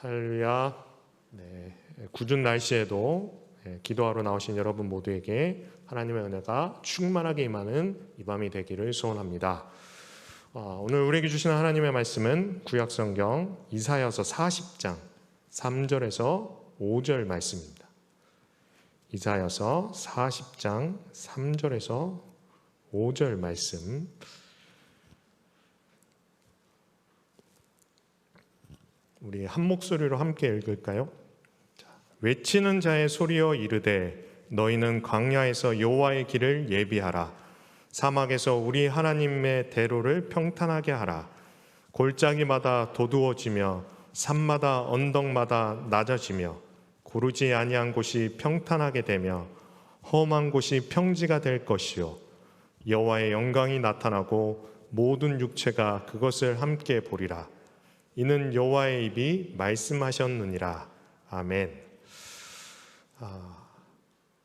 할렐루야. 궂은 날씨에도 기도하러 나오신 여러분 모두에게 하나님의 은혜가 충만하게 임하는 이 밤이 되기를 소원합니다. 오늘 우리에게 주시는 하나님의 말씀은 구약성경 이사야서 40장 3절에서 5절 말씀입니다. 이사야서 40장 3절에서 5절 말씀, 우리 한 목소리로 함께 읽을까요? 외치는 자의 소리여 이르되 너희는 광야에서 여호와의 길을 예비하라. 사막에서 우리 하나님의 대로를 평탄하게 하라. 골짜기마다 도두어지며 산마다 언덕마다 낮아지며 고르지 아니한 곳이 평탄하게 되며 험한 곳이 평지가 될 것이요 여호와의 영광이 나타나고 모든 육체가 그것을 함께 보리라. 이는 여호와의 입이 말씀하셨느니라. 아멘.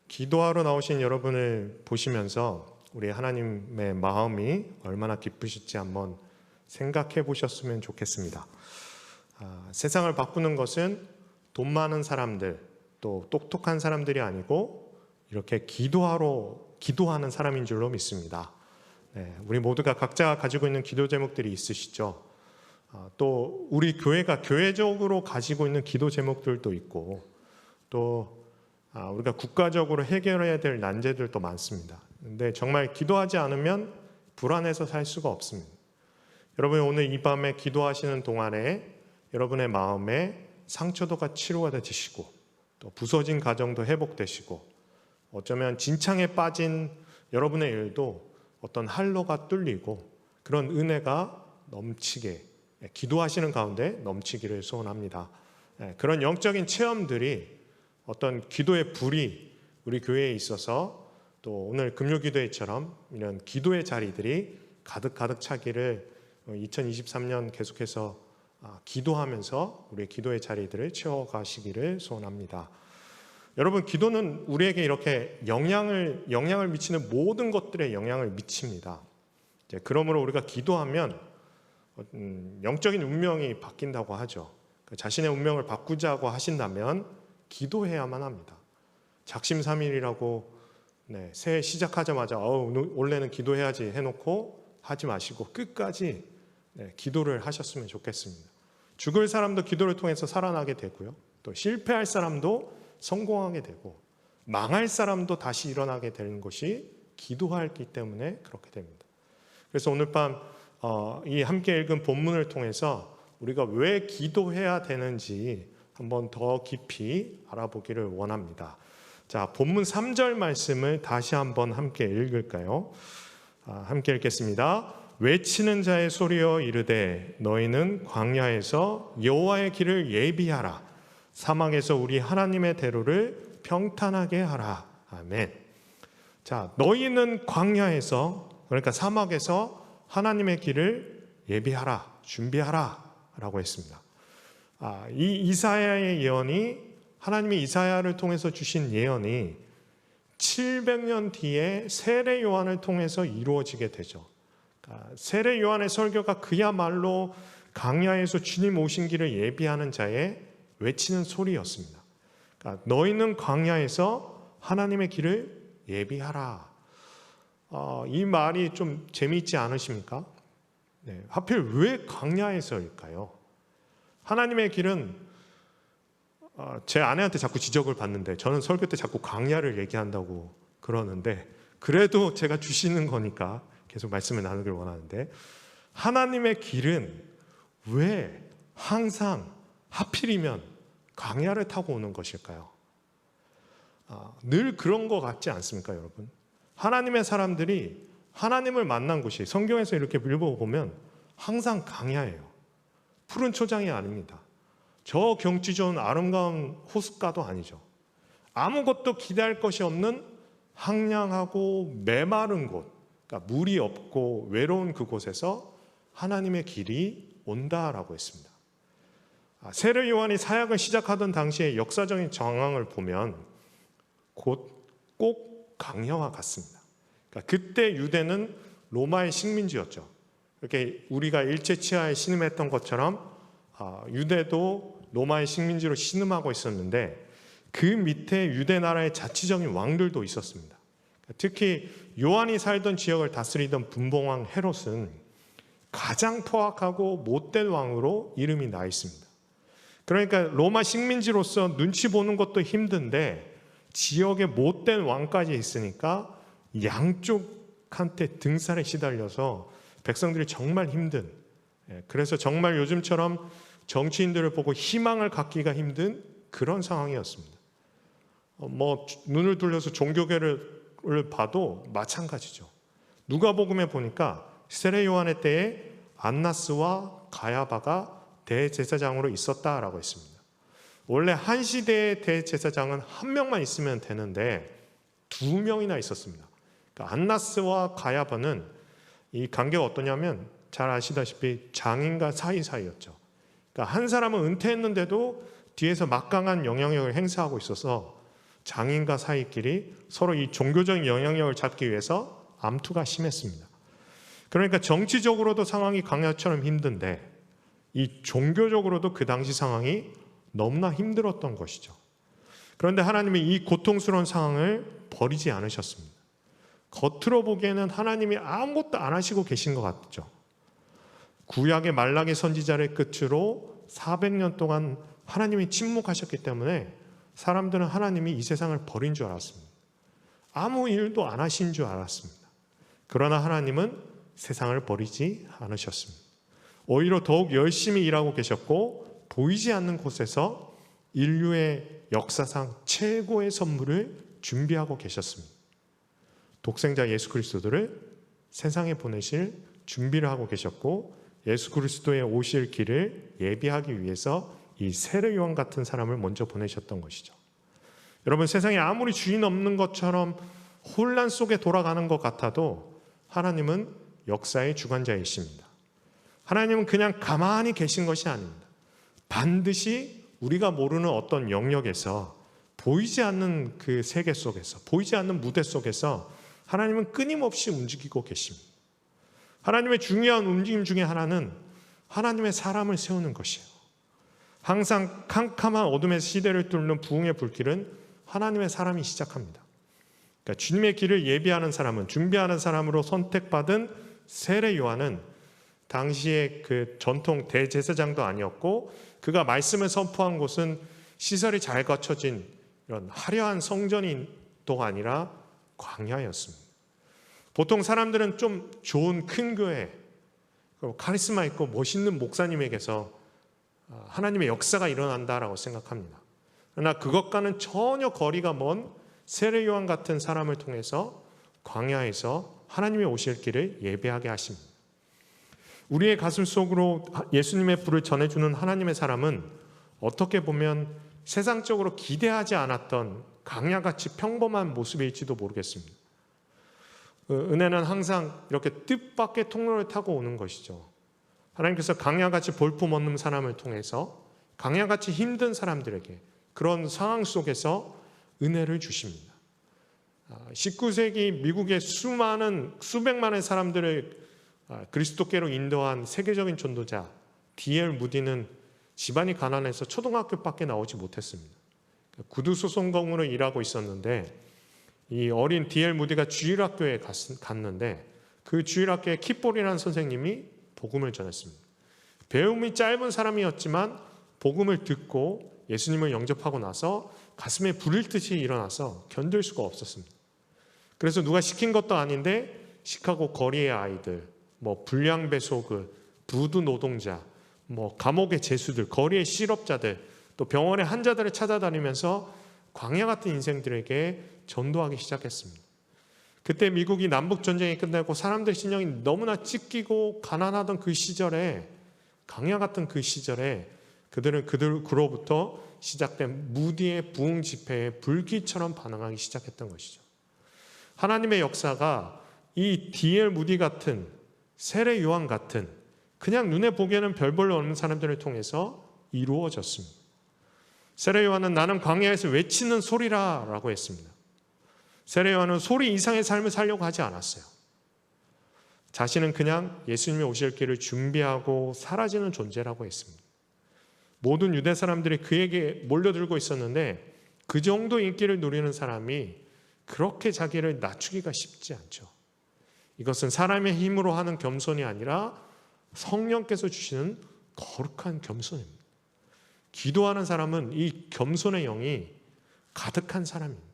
기도하러 나오신 여러분을 보시면서 우리 하나님의 마음이 얼마나 기쁘실지 한번 생각해 보셨으면 좋겠습니다. 세상을 바꾸는 것은 돈 많은 사람들, 또 똑똑한 사람들이 아니고 이렇게 기도하는 사람인 줄로 믿습니다. 우리 모두가 각자 가지고 있는 기도 제목들이 있으시죠? 또 우리 교회가 교회적으로 가지고 있는 기도 제목들도 있고, 또 우리가 국가적으로 해결해야 될 난제들도 많습니다. 근데 정말 기도하지 않으면 불안해서 살 수가 없습니다. 여러분이 오늘 이 밤에 기도하시는 동안에 여러분의 마음에 상처도가 치료가 되시고, 또 부서진 가정도 회복되시고, 어쩌면 진창에 빠진 여러분의 일도 어떤 활로가 뚫리고 그런 은혜가 넘치게, 기도하시는 가운데 넘치기를 소원합니다. 그런 영적인 체험들이, 어떤 기도의 불이 우리 교회에 있어서, 또 오늘 금요기도회처럼 이런 기도의 자리들이 가득 차기를 2023년 계속해서 기도하면서 우리의 기도의 자리들을 채워가시기를 소원합니다. 여러분, 기도는 우리에게 이렇게 영향을 미치는 모든 것들에 영향을 미칩니다. 그러므로 우리가 기도하면 영적인 운명이 바뀐다고 하죠. 자신의 운명을 바꾸자고 하신다면 기도해야만 합니다. 작심삼일이라고 새해 시작하자마자 원래는 기도해야지 해놓고 하지 마시고 끝까지 기도를 하셨으면 좋겠습니다. 죽을 사람도 기도를 통해서 살아나게 되고요, 또 실패할 사람도 성공하게 되고 망할 사람도 다시 일어나게 되는 것이 기도하기 때문에 그렇게 됩니다. 그래서 오늘 밤 이 함께 읽은 본문을 통해서 우리가 왜 기도해야 되는지 한번 더 깊이 알아보기를 원합니다. 자, 본문 3절 말씀을 다시 한번 함께 읽을까요? 함께 읽겠습니다. 외치는 자의 소리여 이르되 너희는 광야에서 여호와의 길을 예비하라. 사막에서 우리 하나님의 대로를 평탄하게 하라. 아멘. 자, 너희는 광야에서, 그러니까 사막에서 하나님의 길을 예비하라, 준비하라 라고 했습니다. 이 이사야의 예언이, 하나님이 이사야를 통해서 주신 예언이 700년 뒤에 세례 요한을 통해서 이루어지게 되죠. 세례 요한의 설교가 그야말로 광야에서 주님 오신 길을 예비하는 자의 외치는 소리였습니다. 너희는 광야에서 하나님의 길을 예비하라. 이 말이 좀 재미있지 않으십니까? 하필 왜 광야에서일까요? 하나님의 길은, 제 아내한테 자꾸 지적을 받는데, 저는 설교 때 자꾸 광야를 얘기한다고 그러는데, 그래도 제가 주시는 거니까 계속 말씀을 나누길 원하는데, 하나님의 길은 왜 항상 하필이면 광야를 타고 오는 것일까요? 늘 그런 것 같지 않습니까, 여러분? 하나님의 사람들이 하나님을 만난 곳이, 성경에서 이렇게 읽어보면 항상 광야예요. 푸른 초장이 아닙니다. 저 경치 좋은 아름다운 호숫가도 아니죠. 아무것도 기대할 것이 없는 황량하고 메마른 곳, 그러니까 물이 없고 외로운 그곳에서 하나님의 길이 온다라고 했습니다. 세례 요한이 사역을 시작하던 당시의 역사적인 정황을 보면 꼭 광야와 같습니다. 그러니까 그때 유대는 로마의 식민지였죠. 이렇게 우리가 일제 치하에 신음했던 것처럼 유대도 로마의 식민지로 신음하고 있었는데 그 밑에 유대 나라의 자치적인 왕들도 있었습니다. 특히 요한이 살던 지역을 다스리던 분봉왕 헤롯은 가장 포악하고 못된 왕으로 이름이 나 있습니다. 그러니까 로마 식민지로서 눈치 보는 것도 힘든데 지역에 못된 왕까지 있으니까 양쪽한테 등살에 시달려서 백성들이 정말 힘든, 그래서 정말 요즘처럼 정치인들을 보고 희망을 갖기가 힘든 그런 상황이었습니다. 눈을 돌려서 종교계를 봐도 마찬가지죠. 누가복음에 보니까 세례 요한의 때에 안나스와 가야바가 대제사장으로 있었다라고 했습니다. 원래 한 시대의 대제사장은 한 명만 있으면 되는데 두 명이나 있었습니다. 그러니까 안나스와 가야바는 이 관계가 어떠냐면 잘 아시다시피 장인과 사이사이였죠. 그러니까 한 사람은 은퇴했는데도 뒤에서 막강한 영향력을 행사하고 있어서 장인과 사이끼리 서로 이 종교적인 영향력을 잡기 위해서 암투가 심했습니다. 그러니까 정치적으로도 상황이 강야처럼 힘든데 이 종교적으로도 그 당시 상황이 너무나 힘들었던 것이죠. 그런데 하나님이 이 고통스러운 상황을 버리지 않으셨습니다. 겉으로 보기에는 하나님이 아무것도 안 하시고 계신 것 같죠. 구약의 말라기 선지자를 끝으로 400년 동안 하나님이 침묵하셨기 때문에 사람들은 하나님이 이 세상을 버린 줄 알았습니다. 아무 일도 안 하신 줄 알았습니다. 그러나 하나님은 세상을 버리지 않으셨습니다. 오히려 더욱 열심히 일하고 계셨고 보이지 않는 곳에서 인류의 역사상 최고의 선물을 준비하고 계셨습니다. 독생자 예수 그리스도를 세상에 보내실 준비를 하고 계셨고 예수 그리스도의 오실 길을 예비하기 위해서 이 세례 요한 같은 사람을 먼저 보내셨던 것이죠. 여러분, 세상에 아무리 주인 없는 것처럼 혼란 속에 돌아가는 것 같아도 하나님은 역사의 주관자이십니다. 하나님은 그냥 가만히 계신 것이 아닙니다. 반드시 우리가 모르는 어떤 영역에서 보이지 않는 그 세계 속에서, 보이지 않는 무대 속에서 하나님은 끊임없이 움직이고 계십니다. 하나님의 중요한 움직임 중에 하나는 하나님의 사람을 세우는 것이에요. 항상 캄캄한 어둠의 시대를 뚫는 부흥의 불길은 하나님의 사람이 시작합니다. 그러니까 주님의 길을 예비하는 사람은, 준비하는 사람으로 선택받은 세례 요한은 당시의 그 전통 대제사장도 아니었고 그가 말씀을 선포한 곳은 시설이 잘 갖춰진 이런 화려한 성전이 또 아니라 광야였습니다. 보통 사람들은 좀 좋은 큰 교회, 카리스마 있고 멋있는 목사님에게서 하나님의 역사가 일어난다라고 생각합니다. 그러나 그것과는 전혀 거리가 먼 세례 요한 같은 사람을 통해서 광야에서 하나님의 오실 길을 예배하게 하십니다. 우리의 가슴 속으로 예수님의 불을 전해주는 하나님의 사람은 어떻게 보면 세상적으로 기대하지 않았던 광야같이 평범한 모습일지도 모르겠습니다. 은혜는 항상 이렇게 뜻밖의 통로를 타고 오는 것이죠. 하나님께서 강야같이 볼품없는 사람을 통해서 강야같이 힘든 사람들에게 그런 상황 속에서 은혜를 주십니다. 19세기 미국의 수백만의 사람들을 그리스도께로 인도한 세계적인 전도자 D.L. 무디는 집안이 가난해서 초등학교밖에 나오지 못했습니다. 구두소송공으로 일하고 있었는데 이 어린 D.L. 무디가 주일학교에 갔는데 그 주일학교에 kit볼이라는 선생님이 복음을 전했습니다. 배움이 짧은 사람이었지만 복음을 듣고 예수님을 영접하고 나서 가슴에 불일 듯이 일어나서 견딜 수가 없었습니다. 그래서 누가 시킨 것도 아닌데 시카고 거리의 아이들, 불량배소, 부두 노동자, 감옥의 죄수들, 거리의 실업자들, 또 병원의 환자들을 찾아다니면서 광야 같은 인생들에게 전도하기 시작했습니다. 그때 미국이 남북전쟁이 끝나고 사람들 신령이 너무나 찢기고 가난하던 그 시절에, 광야 같은 그 시절에 그들은 그로부터 시작된 무디의 부흥 집회에 불길처럼 반응하기 시작했던 것이죠. 하나님의 역사가 이 D.L. 무디 같은, 세례 요한 같은 그냥 눈에 보기에는 별 볼일 없는 사람들을 통해서 이루어졌습니다. 세례 요한은 나는 광야에서 외치는 소리라 라고 했습니다. 세례 요한은 소리 이상의 삶을 살려고 하지 않았어요. 자신은 그냥 예수님이 오실 길을 준비하고 사라지는 존재라고 했습니다. 모든 유대 사람들이 그에게 몰려들고 있었는데 그 정도 인기를 누리는 사람이 그렇게 자기를 낮추기가 쉽지 않죠. 이것은 사람의 힘으로 하는 겸손이 아니라 성령께서 주시는 거룩한 겸손입니다. 기도하는 사람은 이 겸손의 영이 가득한 사람입니다.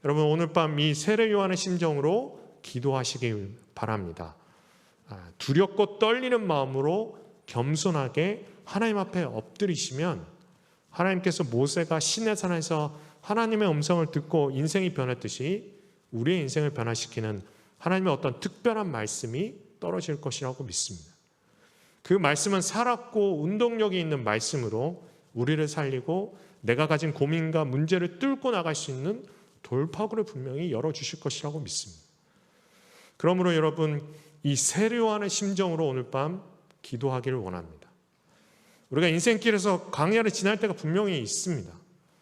여러분, 오늘 밤 이 세례 요한의 심정으로 기도하시길 바랍니다. 두렵고 떨리는 마음으로 겸손하게 하나님 앞에 엎드리시면 하나님께서 모세가 시내산에서 하나님의 음성을 듣고 인생이 변했듯이 우리의 인생을 변화시키는 하나님의 어떤 특별한 말씀이 떨어질 것이라고 믿습니다. 그 말씀은 살았고 운동력이 있는 말씀으로 우리를 살리고 내가 가진 고민과 문제를 뚫고 나갈 수 있는 돌파구를 분명히 열어주실 것이라고 믿습니다. 그러므로 여러분, 이 세례 요한의 심정으로 오늘 밤 기도하기를 원합니다. 우리가 인생길에서 광야를 지날 때가 분명히 있습니다.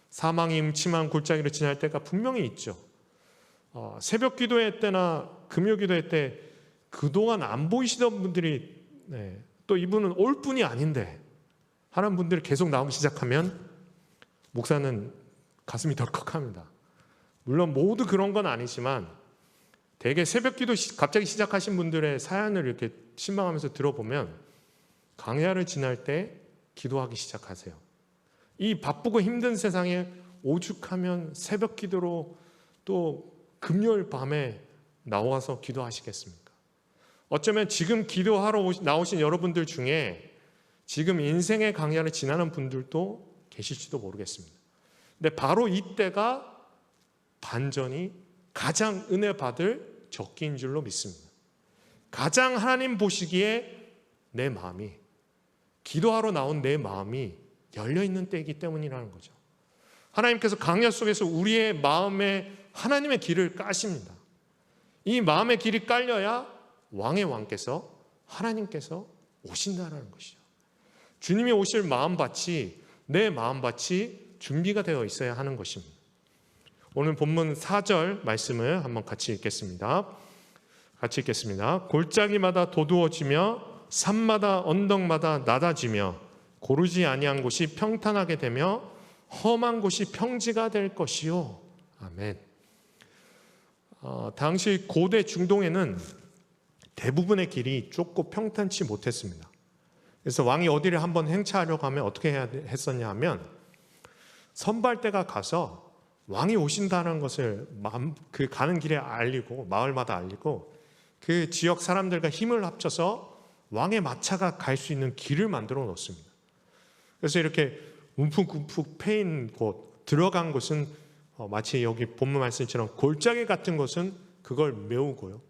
사망이 음침한 골짜기를 지날 때가 분명히 있죠. 새벽 기도회 때나 금요 기도회 때 그동안 안 보이시던 분들이 또 이분은 올 분이 아닌데 하는 분들이 계속 나오기 시작하면 목사는 가슴이 덜컥합니다. 물론 모두 그런 건 아니지만 대개 새벽 기도 갑자기 시작하신 분들의 사연을 이렇게 신방하면서 들어보면 광야를 지날 때 기도하기 시작하세요. 이 바쁘고 힘든 세상에 오죽하면 새벽 기도로 또 금요일 밤에 나와서 기도하시겠습니까? 어쩌면 지금 기도하러 나오신 여러분들 중에 지금 인생의 광야를 지나는 분들도 계실지도 모르겠습니다. 근데 바로 이때가 반전이 가장 은혜 받을 적기인 줄로 믿습니다. 가장 하나님 보시기에 내 마음이, 기도하러 나온 내 마음이 열려있는 때이기 때문이라는 거죠. 하나님께서 광야 속에서 우리의 마음에 하나님의 길을 까십니다. 이 마음의 길이 깔려야 왕의 왕께서, 하나님께서 오신다는 것이죠. 주님이 오실 마음밭이, 내 마음밭이 준비가 되어 있어야 하는 것입니다. 오늘 본문 4절 말씀을 한번 같이 읽겠습니다. 같이 읽겠습니다. 골짜기마다 도두어지며 산마다 언덕마다 낮아지며 고르지 아니한 곳이 평탄하게 되며 험한 곳이 평지가 될 것이요. 아멘. 당시 고대 중동에는 대부분의 길이 좁고 평탄치 못했습니다. 그래서 왕이 어디를 한번 행차하려고 하면 어떻게 해야 했었냐 하면 선발대가 가서 왕이 오신다는 것을 그 가는 길에 알리고, 마을마다 알리고, 그 지역 사람들과 힘을 합쳐서 왕의 마차가 갈 수 있는 길을 만들어 놓습니다. 그래서 이렇게 움푹움푹 패인 곳, 들어간 곳은 마치 여기 본문 말씀처럼 골짜기 같은 곳은 그걸 메우고요,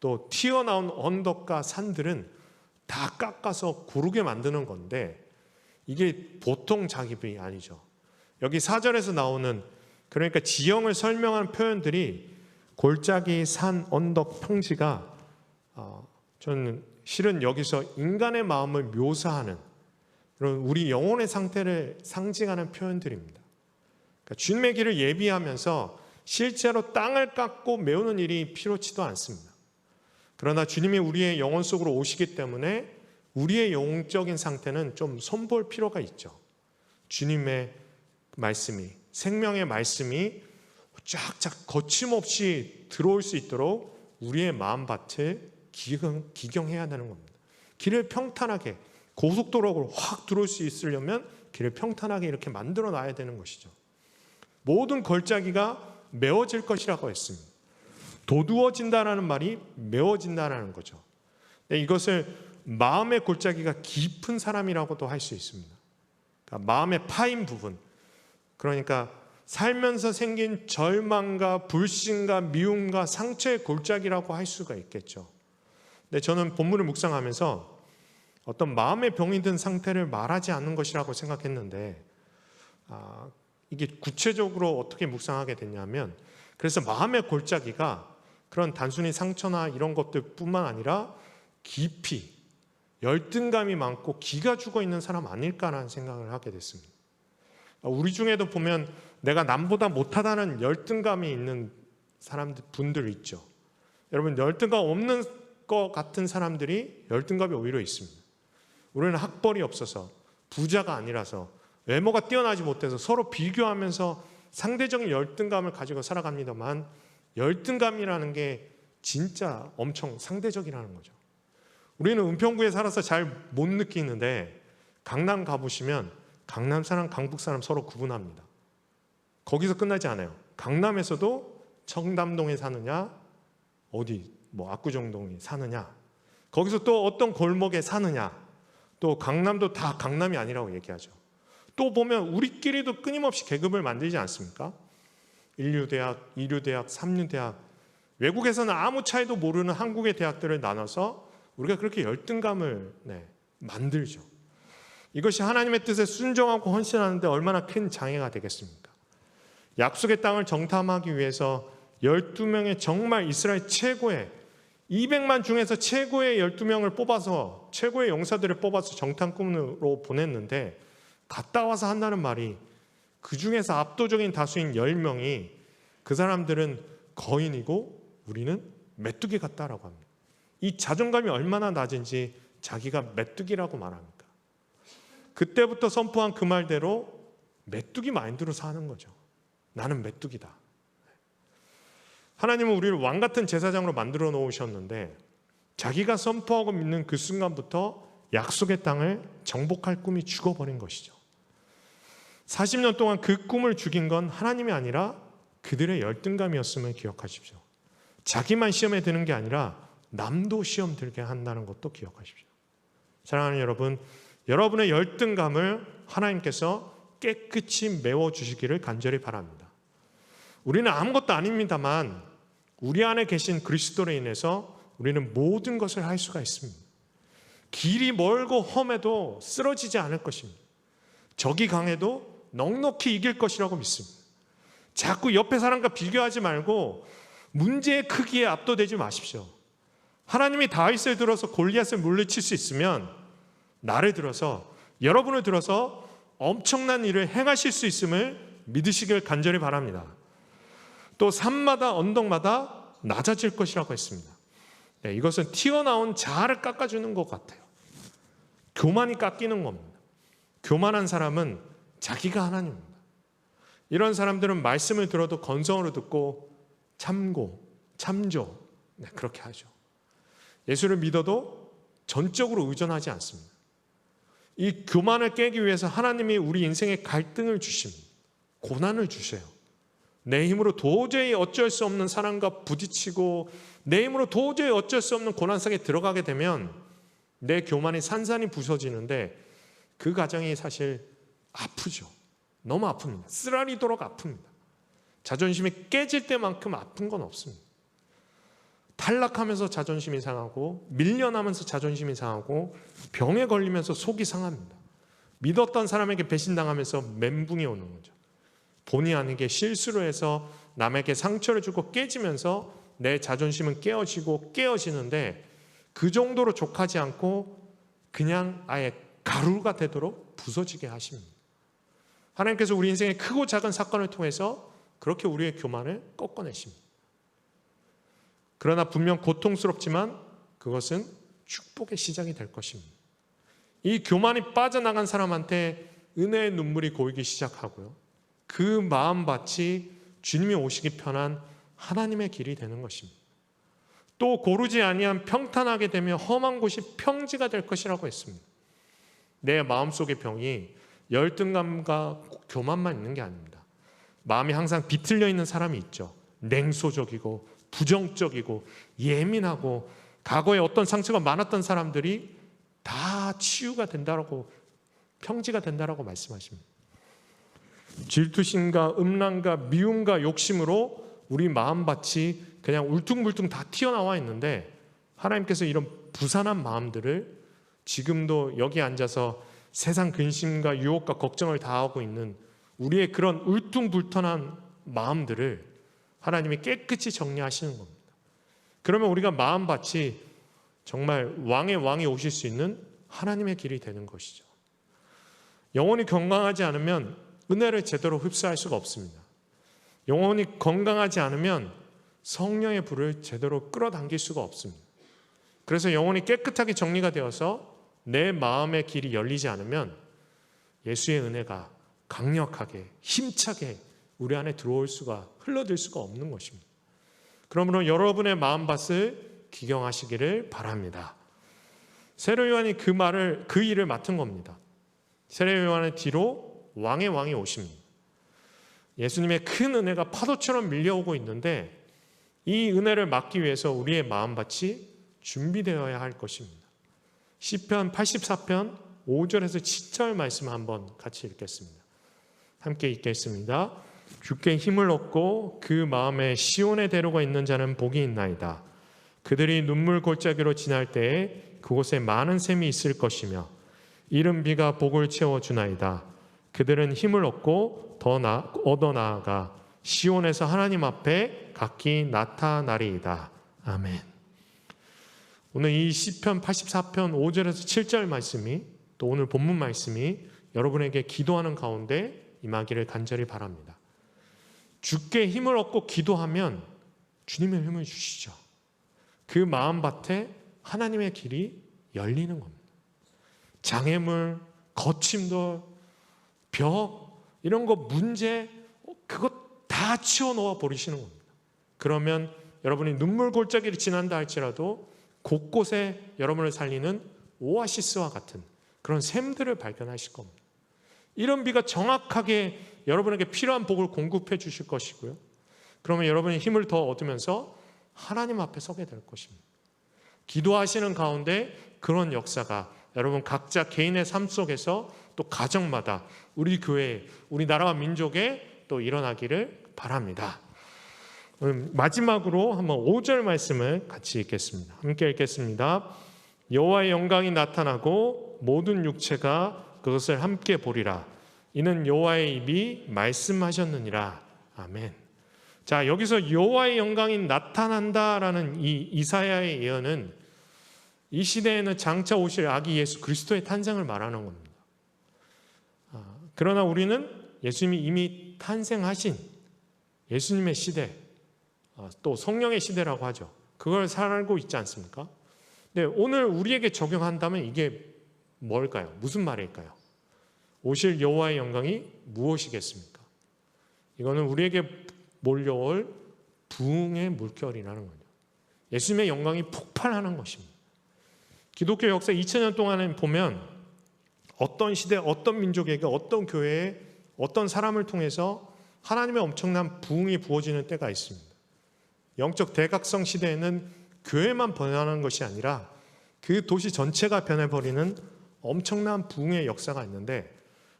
또 튀어나온 언덕과 산들은 다 깎아서 고르게 만드는 건데 이게 보통 작업이 아니죠. 여기 4절에서 나오는, 그러니까 지형을 설명하는 표현들이 골짜기, 산, 언덕, 평지가 저는 실은 여기서 인간의 마음을 묘사하는 그런 우리 영혼의 상태를 상징하는 표현들입니다. 그러니까 주님의 길을 예비하면서 실제로 땅을 깎고 메우는 일이 필요치도 않습니다. 그러나 주님이 우리의 영혼 속으로 오시기 때문에 우리의 영적인 상태는 좀 손볼 필요가 있죠. 주님의 말씀이, 생명의 말씀이 쫙쫙 거침없이 들어올 수 있도록 우리의 마음밭을 기경해야 되는 겁니다. 길을 평탄하게, 고속도로로 확 들어올 수 있으려면 길을 평탄하게 이렇게 만들어 놔야 되는 것이죠. 모든 골짜기가 메워질 것이라고 했습니다. 도두어진다라는 말이 메워진다라는 거죠. 이것을 마음의 골짜기가 깊은 사람이라고도 할 수 있습니다. 그러니까 마음의 파인 부분, 그러니까 살면서 생긴 절망과 불신과 미움과 상처의 골짜기라고 할 수가 있겠죠. 근데 저는 본문을 묵상하면서 어떤 마음의 병이 든 상태를 말하지 않는 것이라고 생각했는데 이게 구체적으로 어떻게 묵상하게 됐냐면, 그래서 마음의 골짜기가 그런 단순히 상처나 이런 것들뿐만 아니라 깊이 열등감이 많고 기가 죽어 있는 사람 아닐까라는 생각을 하게 됐습니다. 우리 중에도 보면 내가 남보다 못하다는 열등감이 있는 분들 있죠. 여러분, 열등감 없는 것 같은 사람들이 열등감이 오히려 있습니다. 우리는 학벌이 없어서, 부자가 아니라서, 외모가 뛰어나지 못해서 서로 비교하면서 상대적인 열등감을 가지고 살아갑니다만, 열등감이라는 게 진짜 엄청 상대적이라는 거죠. 우리는 은평구에 살아서 잘 못 느끼는데 강남 가보시면 강남 사람, 강북 사람 서로 구분합니다. 거기서 끝나지 않아요. 강남에서도 청담동에 사느냐, 어디 뭐 압구정동에 사느냐, 거기서 또 어떤 골목에 사느냐, 또 강남도 다 강남이 아니라고 얘기하죠. 또 보면 우리끼리도 끊임없이 계급을 만들지 않습니까? 1류대학, 2류대학, 3류대학, 외국에서는 아무 차이도 모르는 한국의 대학들을 나눠서 우리가 그렇게 열등감을 만들죠. 이것이 하나님의 뜻에 순종하고 헌신하는데 얼마나 큰 장애가 되겠습니까? 약속의 땅을 정탐하기 위해서 12명의 정말 이스라엘 최고의 200만 중에서 최고의 12명을 뽑아서, 최고의 용사들을 뽑아서 정탐꾼으로 보냈는데, 갔다 와서 한다는 말이 그 중에서 압도적인 다수인 10명이 그 사람들은 거인이고 우리는 메뚜기 같다라고 합니다. 이 자존감이 얼마나 낮은지 자기가 메뚜기라고 말합니까? 그때부터 선포한 그 말대로 메뚜기 마인드로 사는 거죠. 나는 메뚜기다. 하나님은 우리를 왕 같은 제사장으로 만들어 놓으셨는데, 자기가 선포하고 믿는 그 순간부터 약속의 땅을 정복할 꿈이 죽어버린 것이죠. 40년 동안 그 꿈을 죽인 건 하나님이 아니라 그들의 열등감이었음을 기억하십시오. 자기만 시험에 드는 게 아니라 남도 시험 들게 한다는 것도 기억하십시오. 사랑하는 여러분, 여러분의 열등감을 하나님께서 깨끗이 메워주시기를 간절히 바랍니다. 우리는 아무것도 아닙니다만 우리 안에 계신 그리스도로 인해서 우리는 모든 것을 할 수가 있습니다. 길이 멀고 험해도 쓰러지지 않을 것입니다. 적이 강해도 넉넉히 이길 것이라고 믿습니다. 자꾸 옆에 사람과 비교하지 말고 문제의 크기에 압도되지 마십시오. 하나님이 다윗을 들어서 골리앗을 물리칠 수 있으면 나를 들어서, 여러분을 들어서 엄청난 일을 행하실 수 있음을 믿으시길 간절히 바랍니다. 또 산마다 언덕마다 낮아질 것이라고 했습니다. 이것은 튀어나온 자아를 깎아주는 것 같아요. 교만이 깎이는 겁니다. 교만한 사람은 자기가 하나님입니다. 이런 사람들은 말씀을 들어도 건성으로 듣고 참고, 참조, 그렇게 하죠. 예수를 믿어도 전적으로 의존하지 않습니다. 이 교만을 깨기 위해서 하나님이 우리 인생에 갈등을 주십니다. 고난을 주셔요. 내 힘으로 도저히 어쩔 수 없는 사람과 부딪히고 내 힘으로 도저히 어쩔 수 없는 고난 속에 들어가게 되면 내 교만이 산산이 부서지는데 그 과정이 사실 아프죠. 너무 아픕니다. 쓰라리도록 아픕니다. 자존심이 깨질 때만큼 아픈 건 없습니다. 탈락하면서 자존심이 상하고 밀려나면서 자존심이 상하고 병에 걸리면서 속이 상합니다. 믿었던 사람에게 배신당하면서 멘붕이 오는 거죠. 본의 아니게 실수로 해서 남에게 상처를 주고 깨지면서 내 자존심은 깨어지고 깨어지는데 그 정도로 족하지 않고 그냥 아예 가루가 되도록 부서지게 하십니다. 하나님께서 우리 인생의 크고 작은 사건을 통해서 그렇게 우리의 교만을 꺾어내십니다. 그러나 분명 고통스럽지만 그것은 축복의 시작이 될 것입니다. 이 교만이 빠져나간 사람한테 은혜의 눈물이 고이기 시작하고요. 그 마음밭이 주님이 오시기 편한 하나님의 길이 되는 것입니다. 또 고르지 아니한 평탄하게 되며 험한 곳이 평지가 될 것이라고 했습니다. 내 마음속의 병이 열등감과 교만만 있는 게 아닙니다. 마음이 항상 비틀려 있는 사람이 있죠. 냉소적이고 부정적이고 예민하고 과거에 어떤 상처가 많았던 사람들이 다 치유가 된다라고, 평지가 된다라고 말씀하십니다. 질투심과 음란과 미움과 욕심으로 우리 마음밭이 그냥 울퉁불퉁 다 튀어나와 있는데 하나님께서 이런 부산한 마음들을 지금도 여기 앉아서 세상 근심과 유혹과 걱정을 다하고 있는 우리의 그런 울퉁불퉁한 마음들을 하나님이 깨끗이 정리하시는 겁니다. 그러면 우리가 마음밭이 정말 왕의 왕이 오실 수 있는 하나님의 길이 되는 것이죠. 영혼이 건강하지 않으면 은혜를 제대로 흡수할 수가 없습니다. 영혼이 건강하지 않으면 성령의 불을 제대로 끌어당길 수가 없습니다. 그래서 영혼이 깨끗하게 정리가 되어서 내 마음의 길이 열리지 않으면 예수의 은혜가 강력하게 힘차게 우리 안에 들어올 수가 흘러들 수가 없는 것입니다. 그러므로 여러분의 마음밭을 기경하시기를 바랍니다. 세례 요한이 그 일을 맡은 겁니다. 세례 요한의 뒤로 왕의 왕이 오십니다. 예수님의 큰 은혜가 파도처럼 밀려오고 있는데 이 은혜를 막기 위해서 우리의 마음밭이 준비되어야 할 것입니다. 시편 84편 5절에서 7절 말씀 한번 같이 읽겠습니다. 함께 읽겠습니다. 주께 힘을 얻고 그 마음에 시온의 대로가 있는 자는 복이 있나이다. 그들이 눈물 골짜기로 지날 때에 그곳에 많은 샘이 있을 것이며 이른 비가 복을 채워주나이다. 그들은 힘을 얻고 얻어 나아가 시온에서 하나님 앞에 각기 나타나리이다. 아멘. 오늘 이 시편 84편 5절에서 7절 말씀이 또 오늘 본문 말씀이 여러분에게 기도하는 가운데 임하기를 간절히 바랍니다. 주께 힘을 얻고 기도하면 주님의 힘을 주시죠. 그 마음밭에 하나님의 길이 열리는 겁니다. 장애물, 거침돌, 벽 이런 거 문제 그거 다 치워놓아 버리시는 겁니다. 그러면 여러분이 눈물 골짜기를 지난다 할지라도 곳곳에 여러분을 살리는 오아시스와 같은 그런 샘들을 발견하실 겁니다. 이런 비가 정확하게 여러분에게 필요한 복을 공급해 주실 것이고요. 그러면 여러분이 힘을 더 얻으면서 하나님 앞에 서게 될 것입니다. 기도하시는 가운데 그런 역사가 여러분 각자 개인의 삶 속에서 또 가정마다 우리 교회, 우리 나라와 민족에 또 일어나기를 바랍니다. 마지막으로 한번 5절 말씀을 같이 읽겠습니다. 함께 읽겠습니다. 여호와의 영광이 나타나고 모든 육체가 그것을 함께 보리라. 이는 여호와의 입이 말씀하셨느니라. 아멘. 자, 여기서 여호와의 영광이 나타난다라는 이 이사야의 예언은 이 시대에는 장차 오실 아기 예수 그리스도의 탄생을 말하는 겁니다. 그러나 우리는 예수님이 이미 탄생하신 예수님의 시대, 또 성령의 시대라고 하죠. 그걸 살고 있지 않습니까? 근데 오늘 우리에게 적용한다면 이게 뭘까요? 무슨 말일까요? 오실 여호와의 영광이 무엇이겠습니까? 이거는 우리에게 몰려올 부흥의 물결이라는 거죠. 예수님의 영광이 폭발하는 것입니다. 기독교 역사 2000년 동안에 보면 어떤 시대, 어떤 민족에게, 어떤 교회에, 어떤 사람을 통해서 하나님의 엄청난 부흥이 부어지는 때가 있습니다. 영적 대각성 시대에는 교회만 변화하는 것이 아니라 그 도시 전체가 변해버리는 엄청난 부흥의 역사가 있는데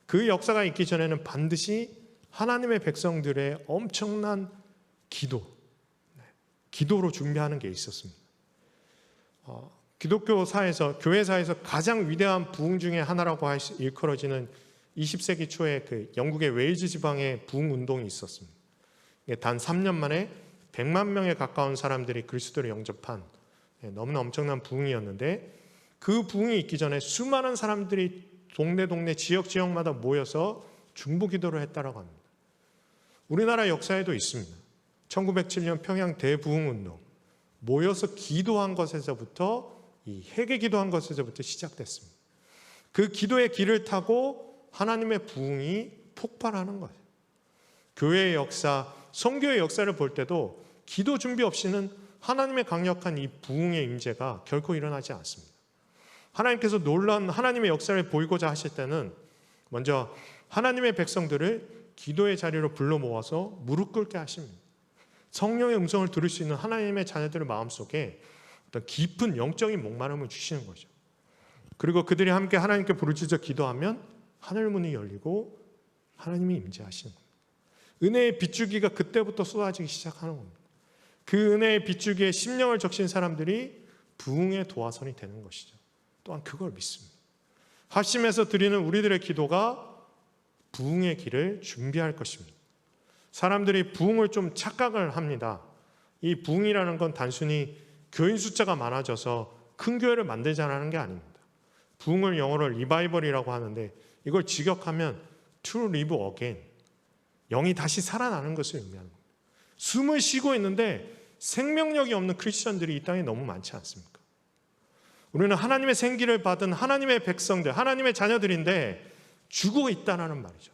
그 역사가 있기 전에는 반드시 하나님의 백성들의 엄청난 기도로 준비하는 게 있었습니다. 기독교사에서, 교회사에서 가장 위대한 부흥 중에 하나라고 일컬어지는 20세기 초에 그 영국의 웨일즈 지방의 부흥 운동이 있었습니다. 단 3년 만에 100만 명에 가까운 사람들이 그리스도를 영접한 너무나 엄청난 부흥이었는데 그 부흥이 있기 전에 수많은 사람들이 동네 지역마다 모여서 중보 기도를 했다라고 합니다. 우리나라 역사에도 있습니다. 1907년 평양 대부흥 운동, 모여서 기도한 것에서부터 이 회개 기도한 것에서부터 시작됐습니다. 그 기도의 길을 타고 하나님의 부흥이 폭발하는 거예요. 교회의 역사, 선교의 역사를 볼 때도 기도 준비 없이는 하나님의 강력한 이 부흥의 임재가 결코 일어나지 않습니다. 하나님께서 놀라운 하나님의 역사를 보이고자 하실 때는 먼저 하나님의 백성들을 기도의 자리로 불러 모아서 무릎 꿇게 하십니다. 성령의 음성을 들을 수 있는 하나님의 자녀들의 마음속에 어떤 깊은 영적인 목마름을 주시는 거죠. 그리고 그들이 함께 하나님께 부르짖어 기도하면 하늘 문이 열리고 하나님이 임재하시는 겁니다. 은혜의 빗줄기가 그때부터 쏟아지기 시작하는 겁니다. 그 은혜의 빗줄기에 심령을 적신 사람들이 부흥의 도화선이 되는 것이죠. 또한 그걸 믿습니다. 합심해서 드리는 우리들의 기도가 부흥의 길을 준비할 것입니다. 사람들이 부흥을 좀 착각을 합니다. 이 부흥이라는 건 단순히 교인 숫자가 많아져서 큰 교회를 만들자는 게 아닙니다. 부흥을 영어로 리바이벌이라고 하는데 이걸 직역하면 to live again, 영이 다시 살아나는 것을 의미하는 겁니다. 숨을 쉬고 있는데 생명력이 없는 크리스천들이 이 땅에 너무 많지 않습니까? 우리는 하나님의 생기를 받은 하나님의 백성들, 하나님의 자녀들인데 죽어 있다라는 말이죠.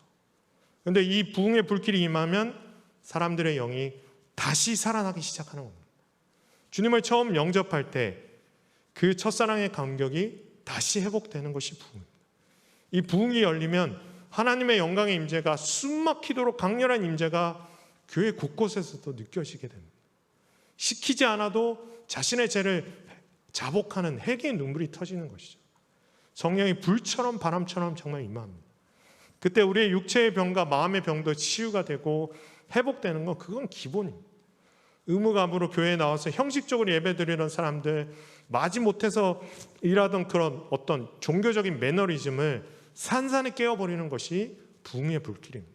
그런데 이 부흥의 불길이 임하면 사람들의 영이 다시 살아나기 시작하는 겁니다. 주님을 처음 영접할 때 그 첫사랑의 감격이 다시 회복되는 것이 부흥입니다. 이 부흥이 열리면 하나님의 영광의 임재가 숨막히도록 강렬한 임재가 교회 곳곳에서도 느껴지게 됩니다. 시키지 않아도 자신의 죄를 자복하는 회개의 눈물이 터지는 것이죠. 성령이 불처럼 바람처럼 정말 임합니다. 그때 우리의 육체의 병과 마음의 병도 치유가 되고 회복되는 건 그건 기본입니다. 의무감으로 교회에 나와서 형식적으로 예배드리는 사람들, 마지못해서 일하던 그런 어떤 종교적인 매너리즘을 산산히 깨어버리는 것이 부흥의 불길입니다.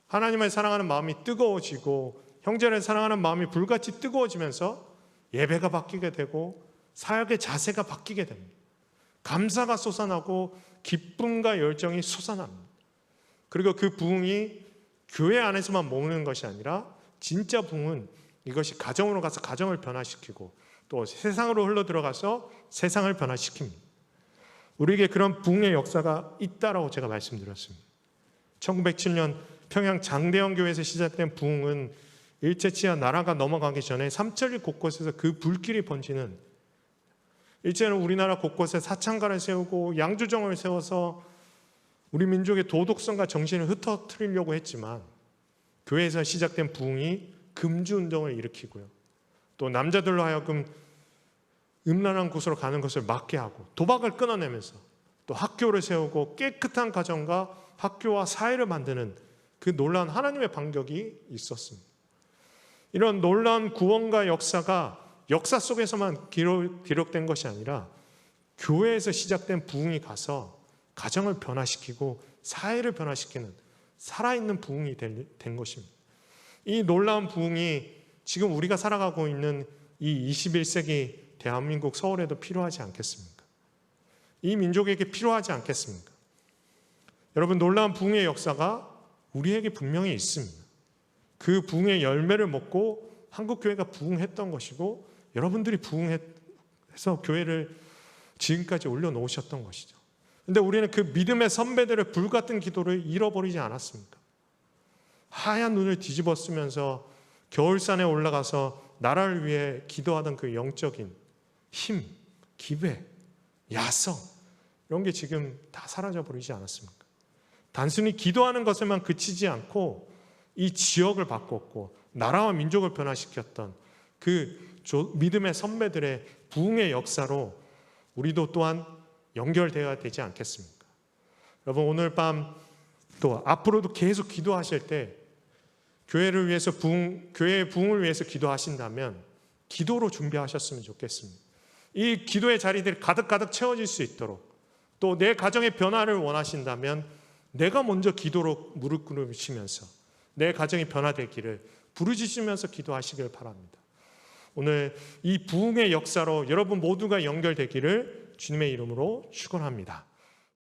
하나님을 사랑하는 마음이 뜨거워지고 형제를 사랑하는 마음이 불같이 뜨거워지면서 예배가 바뀌게 되고 사역의 자세가 바뀌게 됩니다. 감사가 솟아나고 기쁨과 열정이 솟아납니다. 그리고 그 부흥이 교회 안에서만 머무는 것이 아니라 진짜 부흥은 이것이 가정으로 가서 가정을 변화시키고 또 세상으로 흘러 들어가서 세상을 변화시킵니다. 우리에게 그런 부흥의 역사가 있다라고 제가 말씀드렸습니다. 1907년 평양 장대영 교회에서 시작된 부흥은 일제치하 나라가 넘어가기 전에 삼천리 곳곳에서 그 불길이 번지는, 일제는 우리나라 곳곳에 사창가를 세우고 양주정을 세워서 우리 민족의 도덕성과 정신을 흩어뜨리려고 했지만 교회에서 시작된 부흥이 금주운동을 일으키고요. 또 남자들로 하여금 음란한 곳으로 가는 것을 막게 하고 도박을 끊어내면서 또 학교를 세우고 깨끗한 가정과 학교와 사회를 만드는 그 놀라운 하나님의 반격이 있었습니다. 이런 놀라운 구원과 역사가 역사 속에서만 기록된 것이 아니라 교회에서 시작된 부흥이 가서 가정을 변화시키고 사회를 변화시키는 살아있는 부흥이 된 것입니다. 이 놀라운 부흥이 지금 우리가 살아가고 있는 이 21세기 대한민국 서울에도 필요하지 않겠습니까? 이 민족에게 필요하지 않겠습니까? 여러분, 놀라운 부흥의 역사가 우리에게 분명히 있습니다. 그 부흥의 열매를 먹고 한국교회가 부흥했던 것이고 여러분들이 부흥해서 교회를 지금까지 올려놓으셨던 것이죠. 그런데 우리는 그 믿음의 선배들의 불같은 기도를 잃어버리지 않았습니까? 하얀 눈을 뒤집어 쓰면서 겨울산에 올라가서 나라를 위해 기도하던 그 영적인 힘, 기회, 야성, 이런 게 지금 다 사라져버리지 않았습니까? 단순히 기도하는 것에만 그치지 않고 이 지역을 바꿨고 나라와 민족을 변화시켰던 그 믿음의 선배들의 부흥의 역사로 우리도 또한 연결되어야 되지 않겠습니까? 여러분, 오늘 밤 또 앞으로도 계속 기도하실 때 교회를 위해서 교회의 부흥을 위해서 기도하신다면 기도로 준비하셨으면 좋겠습니다. 이 기도의 자리들이 가득가득 채워질 수 있도록, 또 내 가정의 변화를 원하신다면 내가 먼저 기도로 무릎 꿇으시면서 내 가정이 변화되기를 부르짖으면서 기도하시길 바랍니다. 오늘 이 부흥의 역사로 여러분 모두가 연결되기를 주님의 이름으로 축원합니다.